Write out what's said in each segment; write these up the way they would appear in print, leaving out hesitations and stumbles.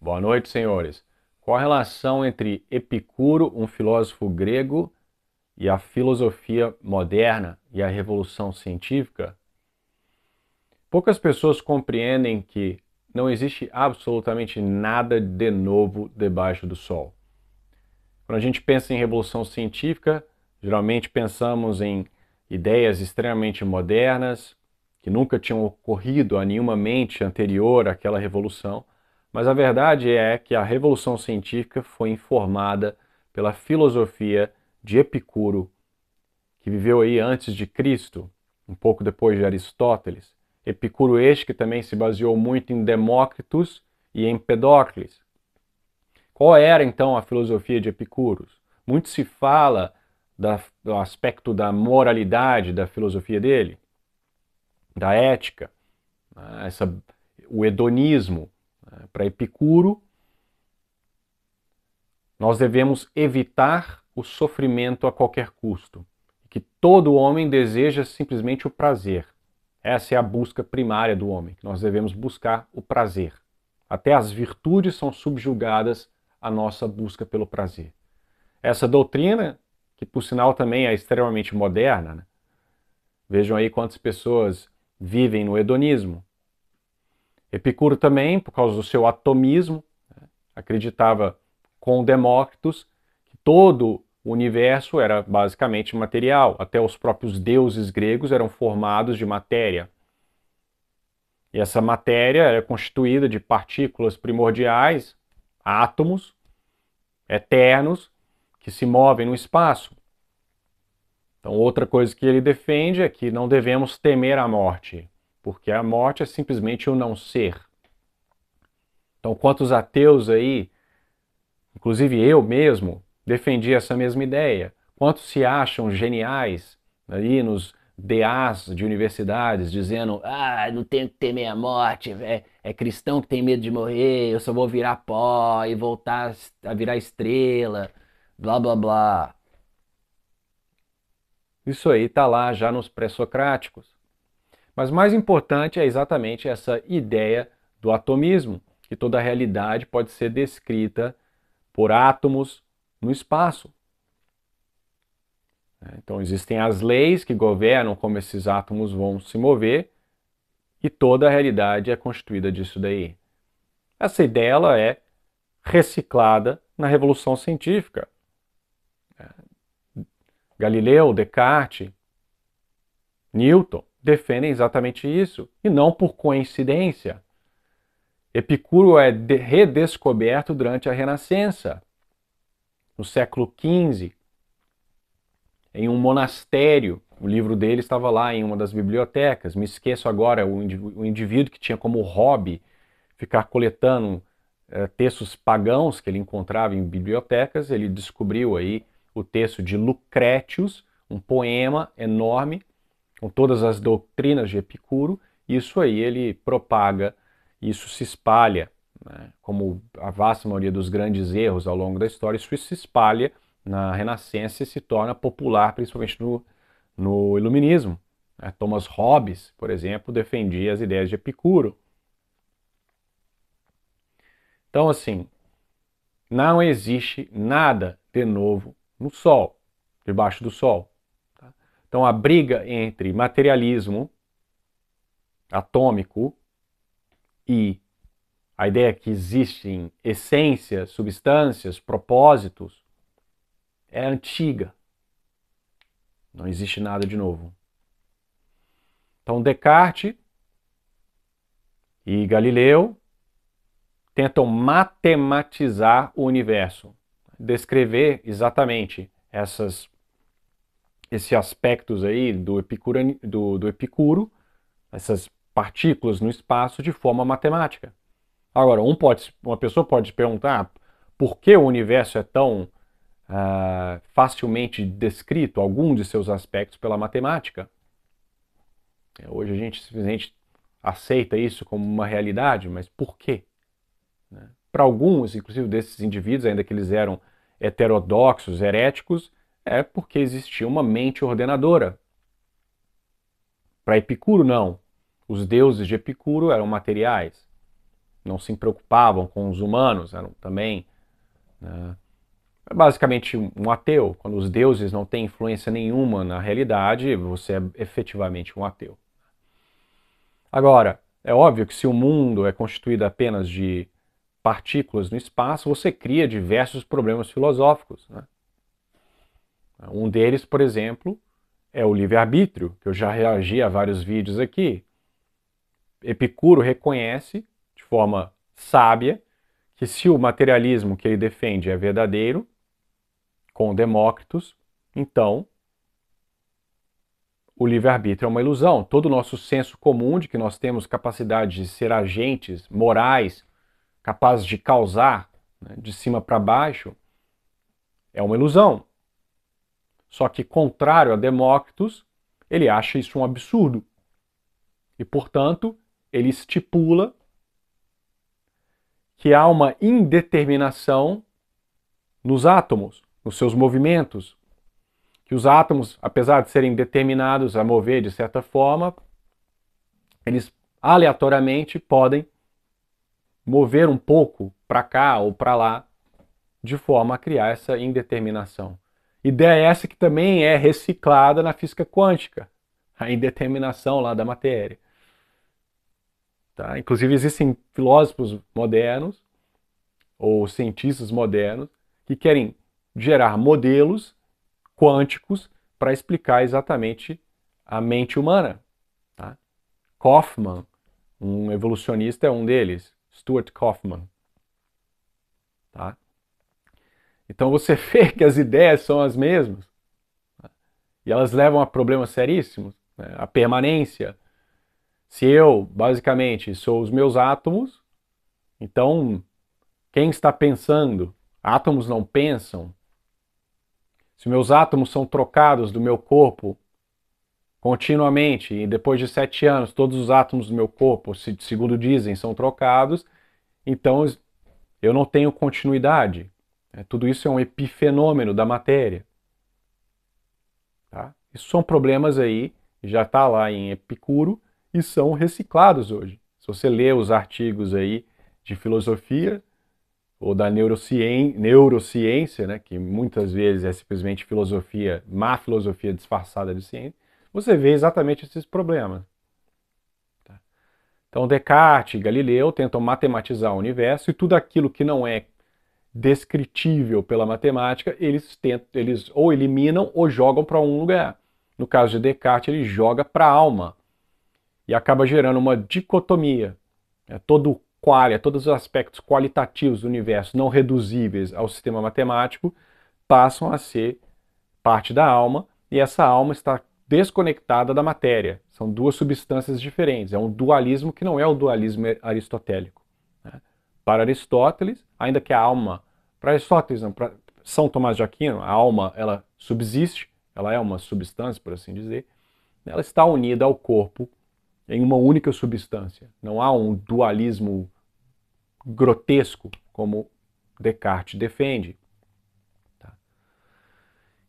Boa noite, senhores. Qual a relação entre Epicuro, um filósofo grego, e a filosofia moderna e a revolução científica? Poucas pessoas compreendem que não existe absolutamente nada de novo debaixo do sol. Quando a gente pensa em revolução científica, geralmente pensamos em ideias extremamente modernas, que nunca tinham ocorrido a nenhuma mente anterior àquela revolução, mas a verdade é que a revolução científica foi informada pela filosofia de Epicuro, que viveu aí antes de Cristo, um pouco depois de Aristóteles. Epicuro este que também se baseou muito em Demócritos e em Empedócles. Qual era então a filosofia de Epicuro? Muito se fala do aspecto da moralidade da filosofia dele, da ética, né? O hedonismo. Para Epicuro, nós devemos evitar o sofrimento a qualquer custo, que todo homem deseja simplesmente o prazer. Essa é a busca primária do homem, que nós devemos buscar o prazer. Até as virtudes são subjugadas à nossa busca pelo prazer. Essa doutrina, que por sinal também é extremamente moderna, né? Vejam aí quantas pessoas vivem no hedonismo. Epicuro também, por causa do seu atomismo, acreditava com Demócritos que todo o universo era basicamente material. Até os próprios deuses gregos eram formados de matéria. E essa matéria era constituída de partículas primordiais, átomos, eternos, que se movem no espaço. Então, outra coisa que ele defende é que não devemos temer a morte, porque a morte é simplesmente o não ser. Então, quantos ateus aí, inclusive eu mesmo, defendi essa mesma ideia. Quantos se acham geniais aí nos DAs de universidades, dizendo não tenho que temer a morte, é cristão que tem medo de morrer, eu só vou virar pó e voltar a virar estrela, blá blá blá. Isso aí está lá já nos pré-socráticos. Mas mais importante é exatamente essa ideia do atomismo, que toda a realidade pode ser descrita por átomos no espaço. Então existem as leis que governam como esses átomos vão se mover e toda a realidade é constituída disso daí. Essa ideia ela é reciclada na Revolução Científica. Galileu, Descartes, Newton defendem exatamente isso, e não por coincidência. Epicuro é redescoberto durante a Renascença, no século XV, em um monastério. O livro dele estava lá em uma das bibliotecas. Me esqueço agora, o indivíduo que tinha como hobby ficar coletando textos pagãos que ele encontrava em bibliotecas, ele descobriu aí o texto de Lucrétios, um poema enorme com todas as doutrinas de Epicuro. Isso aí ele propaga, isso se espalha, né? Como a vasta maioria dos grandes erros ao longo da história, isso se espalha na Renascença e se torna popular, principalmente no Iluminismo. Thomas Hobbes, por exemplo, defendia as ideias de Epicuro. Então, assim, não existe nada de novo no Sol, debaixo do Sol. Tá? Então, a briga entre materialismo atômico e a ideia que existem essências, substâncias, propósitos, é antiga. Não existe nada de novo. Então, Descartes e Galileu tentam matematizar o universo, descrever exatamente esses aspectos aí do Epicuro, essas partículas no espaço de forma matemática. Agora, uma pessoa pode perguntar por que o universo é tão facilmente descrito, algum de seus aspectos, pela matemática. Hoje a gente simplesmente aceita isso como uma realidade, mas por quê? Para alguns, inclusive desses indivíduos, ainda que eles eram heterodoxos, heréticos, é porque existia uma mente ordenadora. Para Epicuro, não. Os deuses de Epicuro eram materiais. não se preocupavam com os humanos, eram também, né, basicamente um ateu. Quando os deuses não têm influência nenhuma na realidade, você é efetivamente um ateu. Agora, é óbvio que se o mundo é constituído apenas de partículas no espaço, você cria diversos problemas filosóficos, né? Um deles, por exemplo, é o livre-arbítrio, que eu já reagi a vários vídeos aqui. Epicuro reconhece, de forma sábia, que se o materialismo que ele defende é verdadeiro, com Demócritos, então o livre-arbítrio é uma ilusão. Todo o nosso senso comum de que nós temos capacidade de ser agentes morais, capazes de causar, né, de cima para baixo, é uma ilusão. Só que, contrário a Demócritos, ele acha isso um absurdo. E, portanto, ele estipula que há uma indeterminação nos átomos, nos seus movimentos, que os átomos, apesar de serem determinados a mover de certa forma, eles aleatoriamente podem mover um pouco para cá ou para lá, de forma a criar essa indeterminação. Ideia essa que também é reciclada na física quântica, a indeterminação lá da matéria. Tá? Inclusive existem filósofos modernos, ou cientistas modernos, que querem gerar modelos quânticos para explicar exatamente a mente humana. Tá? Kaufman, um evolucionista, é um deles, Stuart Kaufman. Tá? Então você vê que as ideias são as mesmas, tá? E elas levam a problemas seríssimos, né? A permanência. Se eu, basicamente, sou os meus átomos, então quem está pensando? Átomos não pensam. Se meus átomos são trocados do meu corpo continuamente, e depois de 7 anos todos os átomos do meu corpo, segundo dizem, são trocados, então eu não tenho continuidade. Tudo isso é um epifenômeno da matéria. Tá? Isso são problemas aí, já está lá em Epicuro, e são reciclados hoje. Se você lê os artigos aí de filosofia, ou da neurociência, né, que muitas vezes é simplesmente filosofia, má filosofia disfarçada de ciência, você vê exatamente esses problemas. Tá? Então Descartes e Galileu tentam matematizar o universo e tudo aquilo que não é descritível pela matemática, eles ou eliminam ou jogam para um lugar. No caso de Descartes, ele joga para a alma e acaba gerando uma dicotomia. Todos os aspectos qualitativos do universo não reduzíveis ao sistema matemático passam a ser parte da alma, e essa alma está desconectada da matéria. São duas substâncias diferentes. É um dualismo que não é o dualismo aristotélico. Né? Para Aristóteles, ainda que a alma... Para Aristóteles, não, para São Tomás de Aquino, a alma ela subsiste, ela é uma substância, por assim dizer, ela está unida ao corpo em uma única substância. Não há um dualismo grotesco, como Descartes defende. Tá?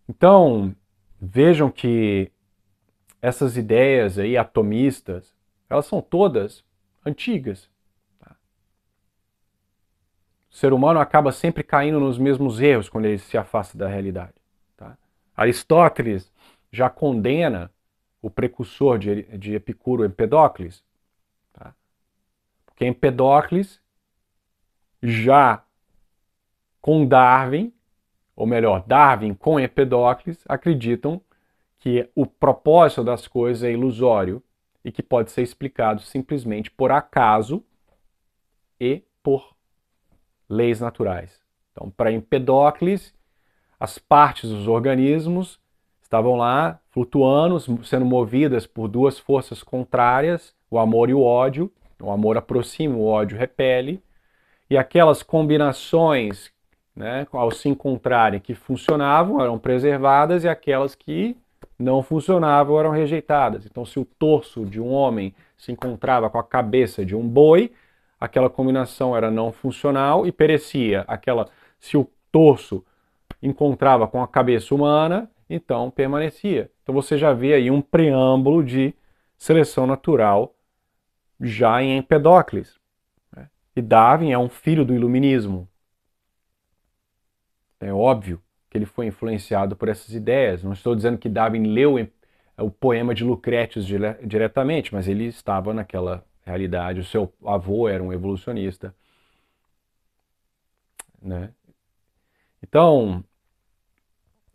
Então, vejam que essas ideias aí atomistas, elas são todas antigas. Tá? O ser humano acaba sempre caindo nos mesmos erros quando ele se afasta da realidade. Tá? Aristóteles já condena o precursor de Epicuro, Empedócles. Tá? Porque Empedócles, já com Darwin, ou melhor, Darwin com Empedócles, acreditam que o propósito das coisas é ilusório e que pode ser explicado simplesmente por acaso e por leis naturais. Então, para Empedócles, as partes dos organismos estavam lá flutuando, sendo movidas por duas forças contrárias, o amor e o ódio. O amor aproxima, o ódio repele. E aquelas combinações, né, ao se encontrarem, que funcionavam, eram preservadas, e aquelas que não funcionavam eram rejeitadas. Então, se o torso de um homem se encontrava com a cabeça de um boi, aquela combinação era não funcional e perecia. Se o torso encontrava com a cabeça humana, então permanecia. Então você já vê aí um preâmbulo de seleção natural já em Empedócles. que Darwin é um filho do iluminismo. É óbvio que ele foi influenciado por essas ideias. Não estou dizendo que Darwin leu o poema de Lucrétios diretamente, mas ele estava naquela realidade. O seu avô era um evolucionista, né? Então,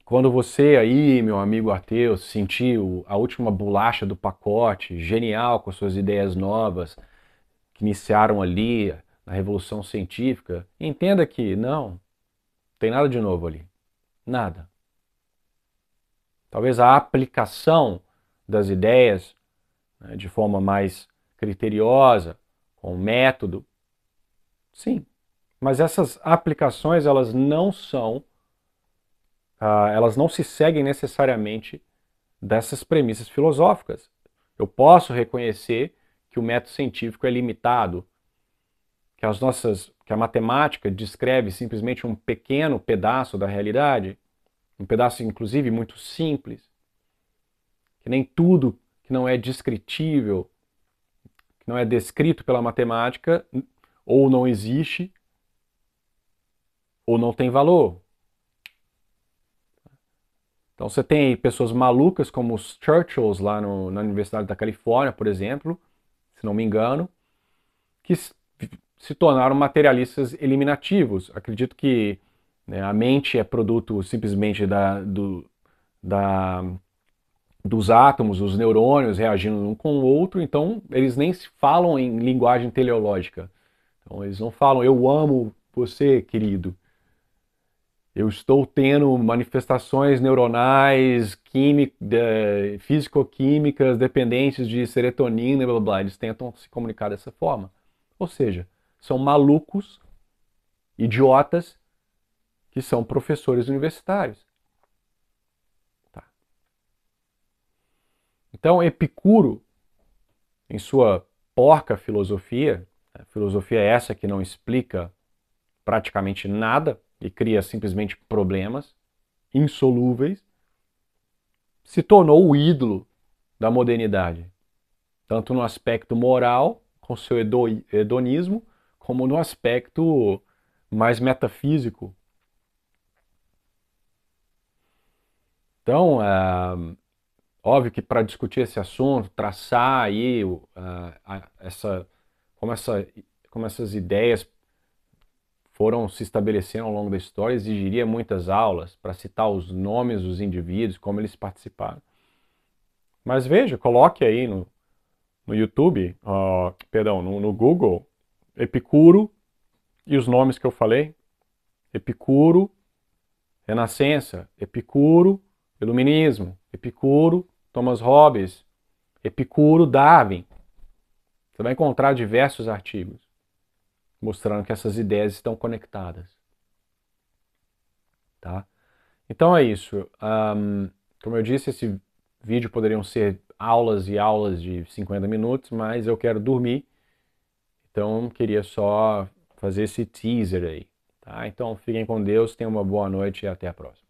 quando você aí, meu amigo ateu, sentiu a última bolacha do pacote, genial com suas ideias novas, que iniciaram ali na Revolução Científica, entenda que não tem nada de novo ali. Nada. Talvez a aplicação das ideias, né, de forma mais criteriosa, com método, sim. Mas essas aplicações, elas não se seguem necessariamente dessas premissas filosóficas. Eu posso reconhecer que o método científico é limitado, que a matemática descreve simplesmente um pequeno pedaço da realidade, um pedaço inclusive muito simples, que nem tudo que não é descritível, que não é descrito pela matemática, ou não existe, ou não tem valor. Então você tem pessoas malucas como os Churchills lá na Universidade da Califórnia, por exemplo, se não me engano, que se tornaram materialistas eliminativos. Acredito que, né, a mente é produto simplesmente da, dos átomos, os neurônios reagindo um com o outro, então eles nem se falam em linguagem teleológica. Então eles não falam, eu amo você, querido. Eu estou tendo manifestações neuronais, físico-químicas dependentes de serotonina, blá, blá, blá. Eles tentam se comunicar dessa forma. Ou seja, são malucos, idiotas, que são professores universitários. Tá. Então, Epicuro, em sua porca filosofia, a filosofia é essa que não explica praticamente nada e cria simplesmente problemas insolúveis, se tornou o ídolo da modernidade, tanto no aspecto moral, com seu hedonismo, como no aspecto mais metafísico. Então, óbvio que para discutir esse assunto, traçar aí como, essa, como essas ideias foram se estabelecendo ao longo da história, exigiria muitas aulas para citar os nomes dos indivíduos, como eles participaram. Mas veja, coloque aí no YouTube, perdão, no Google, Epicuro e os nomes que eu falei. Epicuro, Renascença, Epicuro, Iluminismo, Epicuro, Thomas Hobbes, Epicuro, Darwin. Você vai encontrar diversos artigos mostrando que essas ideias estão conectadas. Tá? Então é isso. Como eu disse, esse vídeo poderiam ser aulas e aulas de 50 minutos, mas eu quero dormir. Então queria só fazer esse teaser aí. Tá? Então fiquem com Deus, tenham uma boa noite e até a próxima.